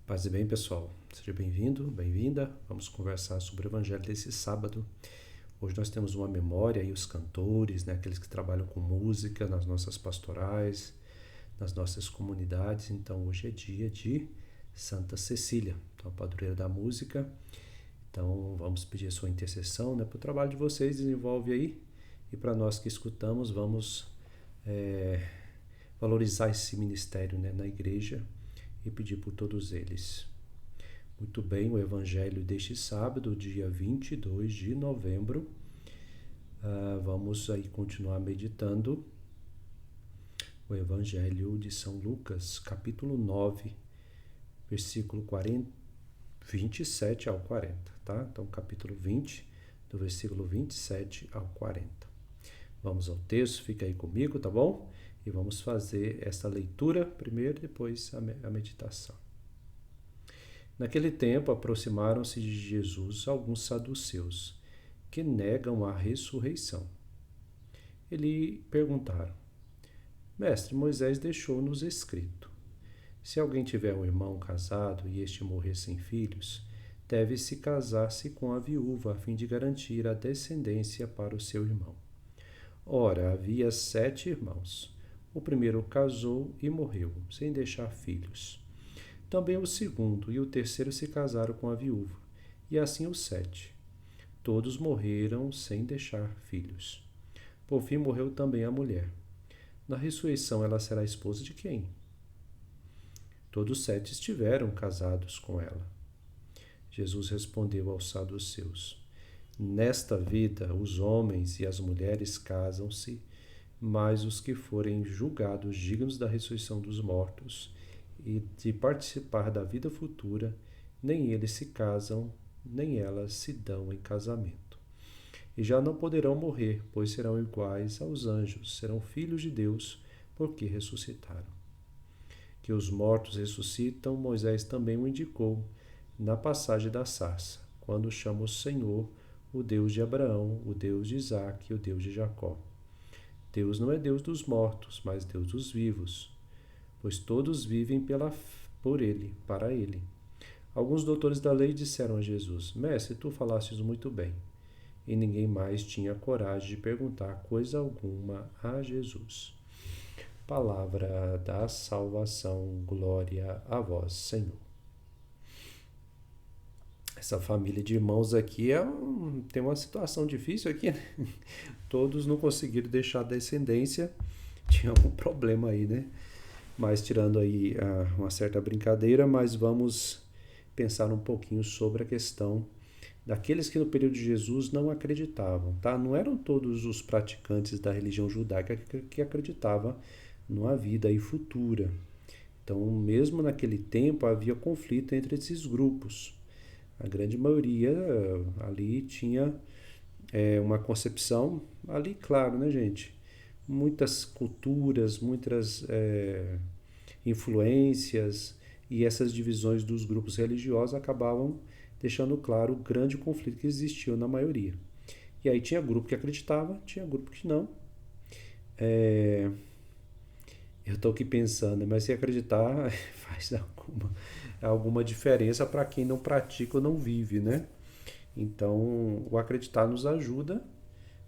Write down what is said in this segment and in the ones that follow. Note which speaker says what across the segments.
Speaker 1: Paz e bem, pessoal. Seja bem-vindo, bem-vinda. Vamos conversar sobre o Evangelho desse sábado. Hoje nós temos uma memória e os cantores, né, aqueles que trabalham com música nas nossas pastorais, nas nossas comunidades. Então, hoje é dia de Santa Cecília, então, a padroeira da música. Então, vamos pedir a sua intercessão, né, para o trabalho de vocês, desenvolve aí. E para nós que escutamos, vamos valorizar esse ministério, né, na igreja e pedir por todos eles. Muito bem, o Evangelho deste sábado, dia 22 de novembro. Vamos aí continuar meditando o Evangelho de São Lucas, capítulo 9, versículo 27 ao 40, tá? Então, capítulo 20, do versículo 27 ao 40. Vamos ao texto, fica aí comigo, tá bom? E vamos fazer essa leitura primeiro, depois a meditação. Naquele tempo, aproximaram-se de Jesus alguns saduceus, que negam a ressurreição. Eles perguntaram: Mestre, Moisés deixou-nos escrito: se alguém tiver um irmão casado e este morrer sem filhos, deve-se casar-se com a viúva, a fim de garantir a descendência para o seu irmão. Ora, havia 7 irmãos. O primeiro casou e morreu, sem deixar filhos. Também o segundo e o terceiro se casaram com a viúva, e assim os 7. Todos morreram sem deixar filhos. Por fim morreu também a mulher. Na ressurreição ela será esposa de quem? Todos 7 estiveram casados com ela. Jesus respondeu aos saduceus: Nesta vida os homens e as mulheres casam-se, mas os que forem julgados dignos da ressurreição dos mortos e de participar da vida futura, nem eles se casam, nem elas se dão em casamento. E já não poderão morrer, pois serão iguais aos anjos, serão filhos de Deus, porque ressuscitaram. Que os mortos ressuscitam, Moisés também o indicou na passagem da sarça, quando chama o Senhor, o Deus de Abraão, o Deus de Isaque e o Deus de Jacó. Deus não é Deus dos mortos, mas Deus dos vivos, pois todos vivem por ele, para ele. Alguns doutores da lei disseram a Jesus: Mestre, tu falastes muito bem. E ninguém mais tinha coragem de perguntar coisa alguma a Jesus. Palavra da salvação, glória a vós, Senhor. Essa família de irmãos aqui tem uma situação difícil aqui, né? Todos não conseguiram deixar a descendência, tinha algum problema aí, né? Mas tirando aí uma certa brincadeira, mas vamos pensar um pouquinho sobre a questão daqueles que no período de Jesus não acreditavam, tá? Não eram todos os praticantes da religião judaica que acreditavam numa vida aí futura. Então, mesmo naquele tempo, havia conflito entre esses grupos. A grande maioria ali tinha uma concepção, ali, claro, né, gente? Muitas culturas, muitas influências e essas divisões dos grupos religiosos acabavam deixando claro o grande conflito que existiu na maioria. E aí tinha grupo que acreditava, tinha grupo que não. Eu estou aqui pensando, mas se acreditar faz alguma diferença para quem não pratica ou não vive, né? Então, o acreditar nos ajuda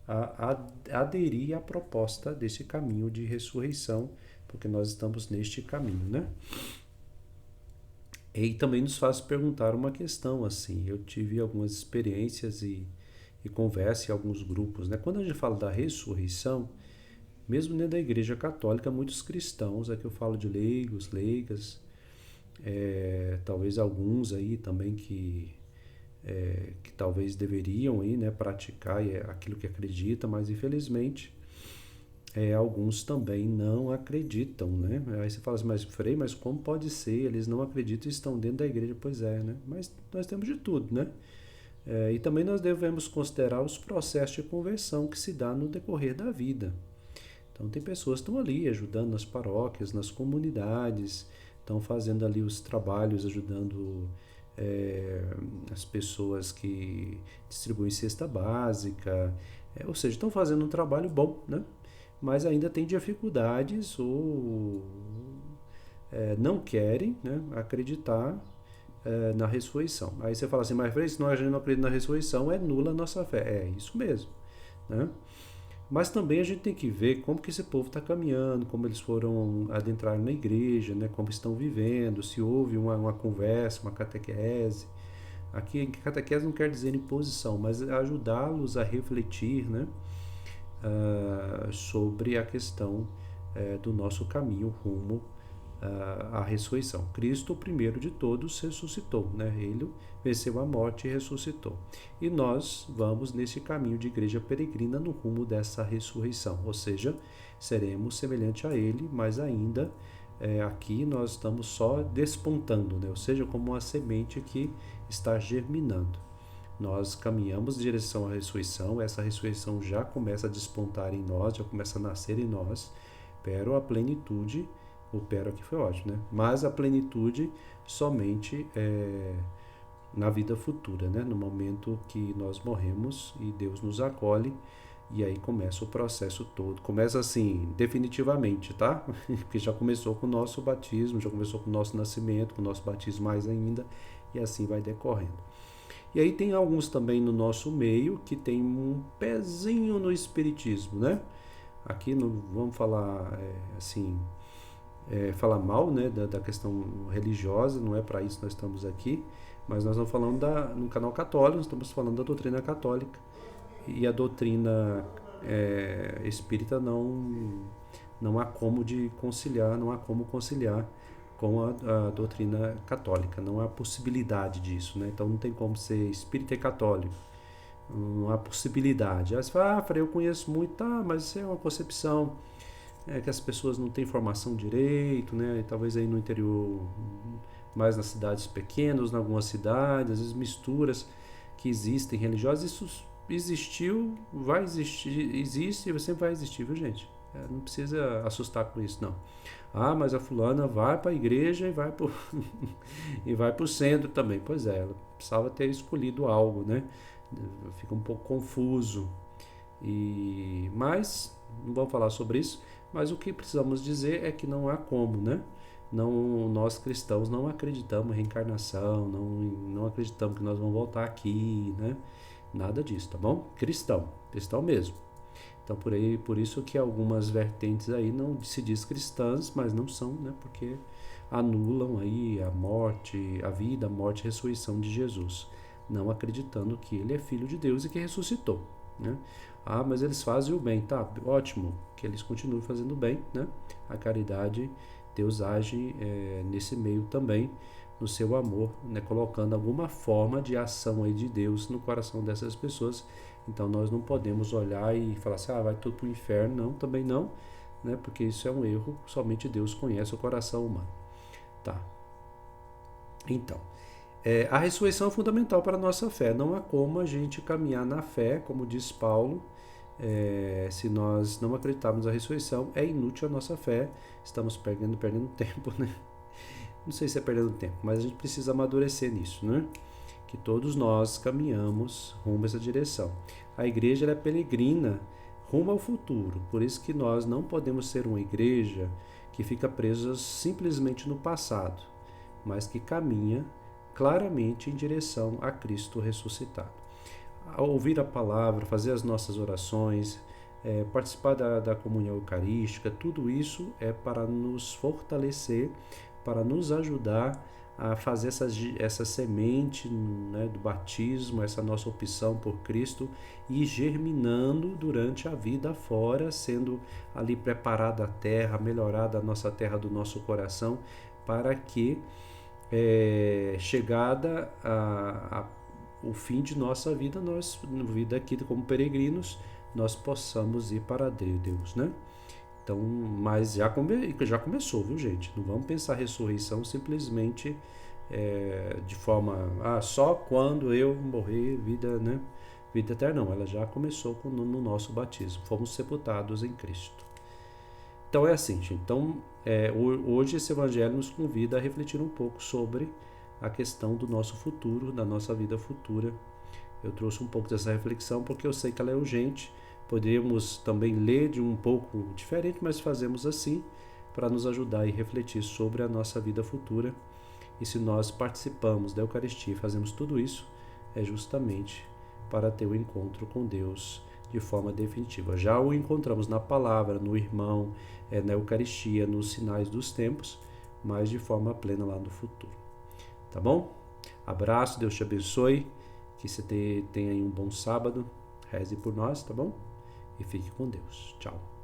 Speaker 1: a aderir à proposta desse caminho de ressurreição, porque nós estamos neste caminho, né? E também nos faz perguntar uma questão, assim, eu tive algumas experiências e conversa em alguns grupos, né? Quando a gente fala da ressurreição, mesmo dentro da Igreja Católica, muitos cristãos, aqui eu falo de leigos, leigas, talvez alguns aí também que talvez deveriam aí, né, praticar aquilo que acredita, mas infelizmente alguns também não acreditam, né? Aí você fala assim, mas Frei, mas como pode ser? Eles não acreditam e estão dentro da igreja. Pois é, né? Mas nós temos de tudo, né? E também nós devemos considerar os processos de conversão que se dá no decorrer da vida. Então tem pessoas que estão ali ajudando nas paróquias, nas comunidades, estão fazendo ali os trabalhos, ajudando as pessoas que distribuem cesta básica, ou seja, estão fazendo um trabalho bom, né? Mas ainda tem dificuldades ou não querem, né, acreditar na ressurreição. Aí você fala assim, mas se a gente não acredita na ressurreição, é nula a nossa fé. É isso mesmo, né? Mas também a gente tem que ver como que esse povo está caminhando, como eles foram adentrar na igreja, né? Como estão vivendo, se houve uma conversa, uma catequese. Aqui, catequese não quer dizer imposição, mas ajudá-los a refletir, né? Sobre a questão do nosso caminho rumo à ressurreição. Cristo, o primeiro de todos, ressuscitou, né? Ele venceu a morte e ressuscitou. E nós vamos nesse caminho de igreja peregrina no rumo dessa ressurreição, ou seja, seremos semelhante a Ele, mas ainda aqui nós estamos só despontando, né? Ou seja, como uma semente que está germinando. Nós caminhamos em direção à ressurreição, essa ressurreição já começa a despontar em nós, já começa a nascer em nós, pero a plenitude, o pero aqui foi ótimo, né? Mas a plenitude somente na vida futura, né? No momento que nós morremos e Deus nos acolhe, e aí começa o processo todo. Começa assim, definitivamente, tá? Porque já começou com o nosso batismo, já começou com o nosso nascimento, com o nosso batismo mais ainda, e assim vai decorrendo. E aí tem alguns também no nosso meio que tem um pezinho no espiritismo, né? Aqui não vamos falar falar mal, né, da questão religiosa, não é para isso que nós estamos aqui, mas nós estamos falando no canal católico, nós estamos falando da doutrina católica, e a doutrina espírita não há como conciliar, não há como conciliar com a doutrina católica, não há possibilidade disso, né? Então não tem como ser espírita e católico, não há possibilidade. Aí você fala, Frei, eu conheço muito, tá, mas isso é uma concepção que as pessoas não têm formação direito, né? E talvez aí no interior, mais nas cidades pequenas, em algumas cidades, às vezes misturas que existem religiosas, isso existiu, vai existir, existe e sempre vai existir, viu, gente? Não precisa assustar com isso, não. Mas a fulana vai para a igreja e vai para o centro também. Pois é, ela precisava ter escolhido algo, né? Fica um pouco confuso. Mas, não vamos falar sobre isso, mas o que precisamos dizer é que não há como, né? Nós cristãos não acreditamos em reencarnação, não acreditamos que nós vamos voltar aqui, né? Nada disso, tá bom? Cristão mesmo. Então por isso que algumas vertentes aí não se diz cristãs, mas não são, né? Porque anulam aí a morte, a vida, a morte e a ressurreição de Jesus, não acreditando que ele é filho de Deus e que ressuscitou, né? Mas eles fazem o bem, tá? Ótimo, que eles continuem fazendo o bem, né? A caridade, Deus age nesse meio também, no seu amor, né? Colocando alguma forma de ação aí de Deus no coração dessas pessoas. Então nós não podemos olhar e falar assim, vai tudo para o inferno. Não, também não, né? Porque isso é um erro, somente Deus conhece o coração humano. Tá. Então, a ressurreição é fundamental para a nossa fé. Não há como a gente caminhar na fé, como diz Paulo, se nós não acreditarmos na ressurreição, é inútil a nossa fé, estamos perdendo tempo, né? Não sei se é perdendo tempo, mas a gente precisa amadurecer nisso, né? Que todos nós caminhamos rumo a essa direção. A igreja é peregrina rumo ao futuro, por isso que nós não podemos ser uma igreja que fica presa simplesmente no passado, mas que caminha claramente em direção a Cristo ressuscitado. Ao ouvir a palavra, fazer as nossas orações, participar da comunhão eucarística, tudo isso é para nos fortalecer, para nos ajudar a fazer essa semente, né, do batismo, essa nossa opção por Cristo, e germinando durante a vida fora, sendo ali preparada a terra, melhorada a nossa terra do nosso coração, para que chegada o fim de nossa vida, vida aqui como peregrinos, nós possamos ir para Deus, né? Então, mas já começou, viu, gente? Não vamos pensar ressurreição simplesmente de forma, só quando eu morrer, vida, né? Vida eterna, não. Ela já começou no nosso batismo. Fomos sepultados em Cristo. Então é assim, gente. Então, hoje esse evangelho nos convida a refletir um pouco sobre a questão do nosso futuro, da nossa vida futura. Eu trouxe um pouco dessa reflexão porque eu sei que ela é urgente. Podemos também ler de um pouco diferente, mas fazemos assim para nos ajudar e refletir sobre a nossa vida futura E se nós participamos da Eucaristia e fazemos tudo isso, é justamente para ter o encontro com Deus de forma definitiva. Já o encontramos na palavra, no irmão, na Eucaristia, nos sinais dos tempos, mas de forma plena lá no futuro. Tá bom? Abraço, Deus te abençoe, que você tenha aí um bom sábado, reze por nós, tá bom? E fique com Deus. Tchau.